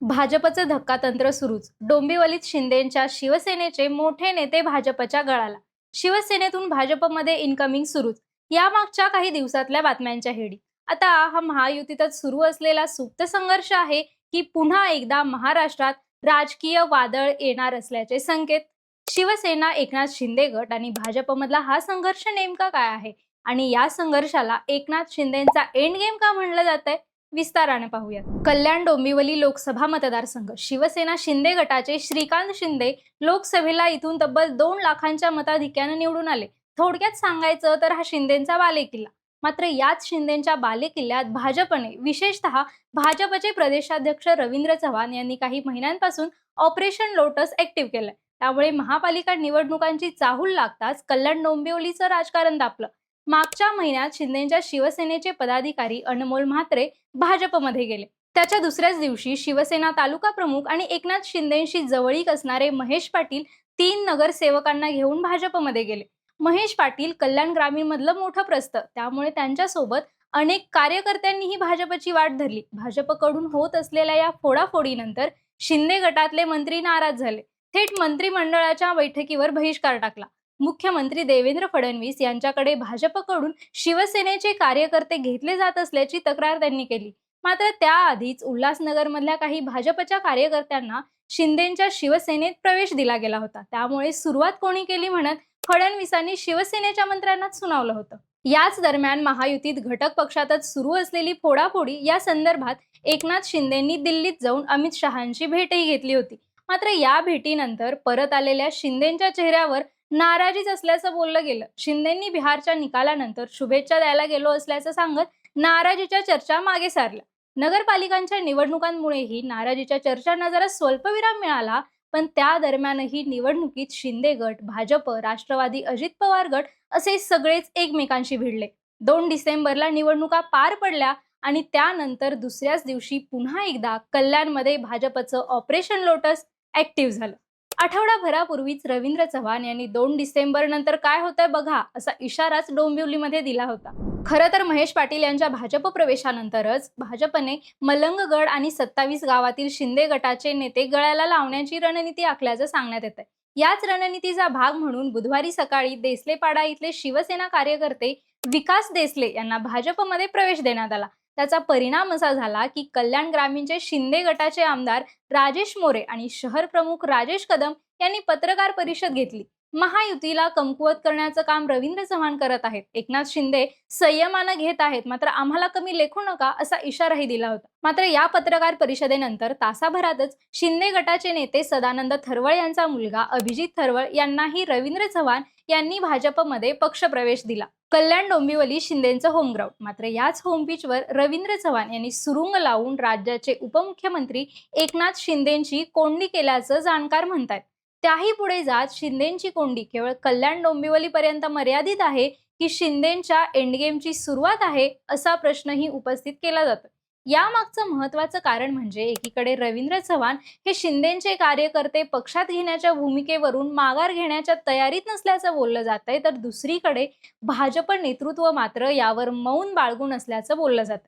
भाजपचं धक्कातंत्र सुरूच. डोंबिवलीत शिंदेंच्या शिवसेनेचे मोठे नेते भाजपच्या गळाला. शिवसेनेतून भाजपमध्ये इनकमिंग सुरूच. यामागच्या काही दिवसातल्या बातम्यांच्या हेडी. आता हा महायुतीतच सुरू असलेला सुप्त संघर्ष आहे की पुन्हा एकदा महाराष्ट्रात राजकीय वादळ येणार असल्याचे संकेत. शिवसेना, एकनाथ शिंदे गट आणि भाजपमधला हा संघर्ष नेमका काय आहे आणि या संघर्षाला एकनाथ शिंदेंचा एंड गेम का म्हणलं जातंय, विस्ताराने पाहूया. कल्याण डोंबिवली लोकसभा मतदारसंघ. शिवसेना शिंदे गटाचे श्रीकांत शिंदे लोकसभेला इथून तब्बल 2 लाखांच्या मताधिक्याने निवडून आले. थोडक्यात सांगायचं तर हा शिंदेंचा बालेकिल्ला. मात्र याच शिंदेंच्या बालेकिल्ल्यात भाजपने, विशेषतः भाजपचे प्रदेशाध्यक्ष रवींद्र चव्हाण यांनी काही महिन्यांपासून ऑपरेशन लोटस ऍक्टिव्ह केलंय. त्यामुळे महापालिका निवडणुकांची चाहूल लागताच कल्याण डोंबिवलीचं राजकारण तापलं. मागच्या महिन्यात शिंदेंच्या शिवसेनेचे पदाधिकारी अनमोल म्हात्रे भाजपमध्ये गेले. त्याच्या दुसऱ्याच दिवशी शिवसेना तालुका प्रमुख आणि एकनाथ शिंदेंशी जवळीक असणारे महेश पाटील 3 नगरसेवकांना घेऊन भाजपमध्ये गेले. महेश पाटील कल्याण ग्रामीण मधलं मोठं प्रस्थ, त्यामुळे त्यांच्यासोबत अनेक कार्यकर्त्यांनीही भाजपची वाट धरली. भाजपकडून होत असलेल्या या फोडाफोडीनंतर शिंदे गटातले मंत्री नाराज झाले. थेट मंत्रिमंडळाच्या बैठकीवर बहिष्कार टाकला. मुख्यमंत्री देवेंद्र फडणवीस यांच्याकडे भाजपकडून शिवसेनेचे कार्यकर्ते घेतले जात असल्याची तक्रार त्यांनी केली. मात्र त्याआधीच उल्हासनगरमधल्या काही भाजपच्या कार्यकर्त्यांना शिंदेंच्या शिवसेनेत प्रवेश दिला गेला होता. त्यामुळे सुरुवात कोणी केली म्हणत फडणवीसांनी शिवसेनेच्या मंत्र्यांनाच सुनावलं होतं. याच दरम्यान महायुतीत घटक पक्षातच सुरू असलेली फोडाफोडी या संदर्भात एकनाथ शिंदेंनी दिल्लीत जाऊन अमित शहांची भेटही घेतली होती. मात्र या भेटीनंतर परत आलेल्या शिंदेंच्या चेहऱ्यावर नाराजीच असल्याचं बोललं गेलं. शिंदेंनी बिहारच्या निकालानंतर शुभेच्छा द्यायला गेलो असल्याचं सांगत नाराजीच्या चर्चा मागे सारल्या. नगरपालिकांच्या निवडणुकांमुळेही नाराजीच्या चर्चांना जरा स्वल्पविराम मिळाला, पण त्या दरम्यानही निवडणुकीत शिंदे गट, भाजप, राष्ट्रवादी, अजित पवार गट असे सगळेच एकमेकांशी भिडले. 2 डिसेंबरला निवडणुका पार पडल्या आणि त्यानंतर दुसऱ्याच दिवशी पुन्हा एकदा कल्याणमध्ये भाजपचं ऑपरेशन लोटस ऍक्टिव्ह झालं. आठवडाभरापूर्वीच रवींद्र चव्हाण यांनी 2 डिसेंबर नंतर काय होतंय बघा असा इशाराच डोंबिवलीमध्ये दिला होता. खरं तर महेश पाटील यांच्या भाजप प्रवेशानंतरच भाजपने मलंगगड आणि 27 गावातील शिंदे गटाचे नेते गळ्याला लावण्याची रणनीती आखल्याचं सांगण्यात येतंय. याच रणनीतीचा भाग म्हणून बुधवारी सकाळी देसलेपाडा इथले शिवसेना कार्यकर्ते विकास देसले यांना भाजपमध्ये प्रवेश देण्यात आला. त्याचा परिणाम असा झाला की कल्याण ग्रामीणचे शिंदे गटाचे आमदार राजेश मोरे आणि शहर प्रमुख राजेश कदम यांनी पत्रकार परिषद घेतली. महायुतीला कमकुवत करण्याचं काम रवींद्र चव्हाण करत आहेत. एकनाथ शिंदे संयमानं घेत आहेत, मात्र आम्हाला कमी लेखू नका असा इशाराही दिला होता. मात्र या पत्रकार परिषदेनंतर तासाभरातच शिंदे गटाचे नेते सदानंद थरवळ यांचा मुलगा अभिजित थरवळ यांनाही रवींद्र चव्हाण यांनी भाजपमध्ये पक्षप्रवेश दिला. कल्याण डोंबिवली शिंदेंचं होमग्राऊंड. मात्र याच होमपिचवर रवींद्र चव्हाण यांनी सुरुंग लावून राज्याचे उपमुख्यमंत्री एकनाथ शिंदेंची कोंडी केल्याचं जाणकार म्हणतात. त्याही पुढे जात शिंदेंची कोंडी केवळ कल्याण डोंबिवली पर्यंत मर्यादित आहे की शिंदेंच्या एंडगेमची सुरुवात आहे असा प्रश्नही उपस्थित केला जातो. यामागचं महत्वाचं कारण म्हणजे एकीकडे रवींद्र चव्हाण हे शिंदेंचे कार्यकर्ते पक्षात घेण्याच्या भूमिकेवरून माघार घेण्याच्या तयारीत नसल्याचं बोललं जातंय, तर दुसरीकडे भाजप नेतृत्व मात्र यावर मौन बाळगून असल्याचं बोललं जातं.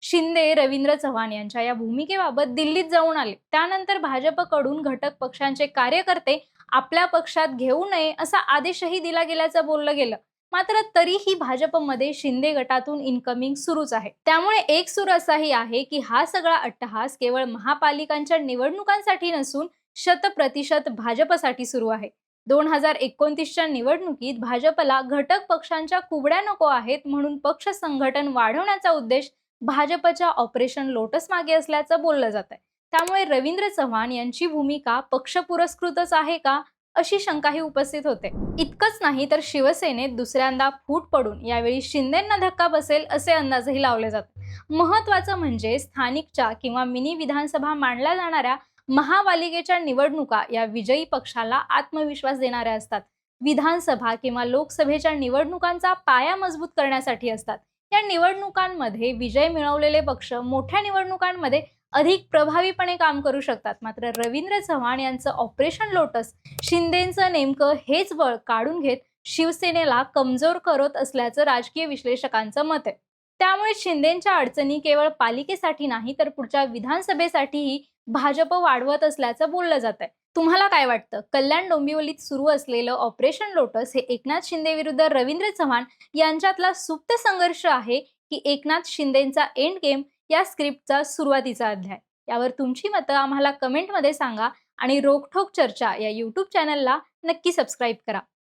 शिंदे रवींद्र चव्हाण यांच्या या भूमिकेबाबत दिल्लीत जाऊन आले. त्यानंतर भाजपकडून घटक पक्षांचे कार्यकर्ते आपल्या पक्षात घेऊ नये असा आदेशही दिला गेल्याचं बोललं गेलं. मात्र तरीही भाजपमध्ये शिंदे गटातून इनकमिंग सुरूच आहे. त्यामुळे एक सूर असाही आहे की हा सगळा अट्टहास केवळ महापालिकांच्या निवडणुकांसाठी नसून 100% भाजपसाठी सुरू आहे. 2029च्या निवडणुकीत भाजपला घटक पक्षांच्या कुबड्या नको आहेत, म्हणून पक्ष संघटन वाढवण्याचा उद्देश भाजपच्या ऑपरेशन लोटस मागे असल्याचं बोललं जात आहे. त्यामुळे रवींद्र चव्हाण यांची भूमिका पक्ष पुरस्कृतच आहे का अशी शंकाही उपस्थित होते. इतकंच नाही तर शिवसेनेत दुसऱ्यांदा फूट पडून यावेळी शिंदेंना धक्का बसेल असे अंदाजही लावले जातात. महत्वाचं म्हणजे स्थानिकच्या किंवा मिनी विधानसभा मानल्या जाणाऱ्या महापालिकेच्या निवडणुका या विजयी पक्षाला आत्मविश्वास देणाऱ्या असतात. विधानसभा किंवा लोकसभेच्या निवडणुकांचा पाया मजबूत करण्यासाठी असतात. या निवडणुकांमध्ये विजय मिळवलेले पक्ष मोठ्या निवडणुकांमध्ये अधिक प्रभावीपणे काम करू शकतात. मात्र रवींद्र चव्हाण यांचं ऑपरेशन लोटस शिंदेंचं नेमकं हेच बळ काढून घेत शिवसेनेला कमजोर करत असल्याचं राजकीय विश्लेषकांचं मत आहे. त्यामुळे शिंदेंच्या अडचणी केवळ पालिकेसाठी नाही तर पुढच्या विधानसभेसाठीही भाजप वाढवत असल्याचं बोललं जात आहे. तुम्हाला काय वाटतं? कल्याण डोंबिवलीत सुरू असलेलं ऑपरेशन लोटस हे एकनाथ शिंदे विरुद्ध रवींद्र चव्हाण यांच्यातला सुप्त संघर्ष आहे की एकनाथ शिंदेचा एंड गेम या स्क्रिप्टचा सुरुवातीचा अध्याय? यावर तुमची मतं आम्हाला कमेंटमध्ये सांगा आणि रोखोक चर्चा या यूट्यूब चॅनलला नक्की सबस्क्राईब करा.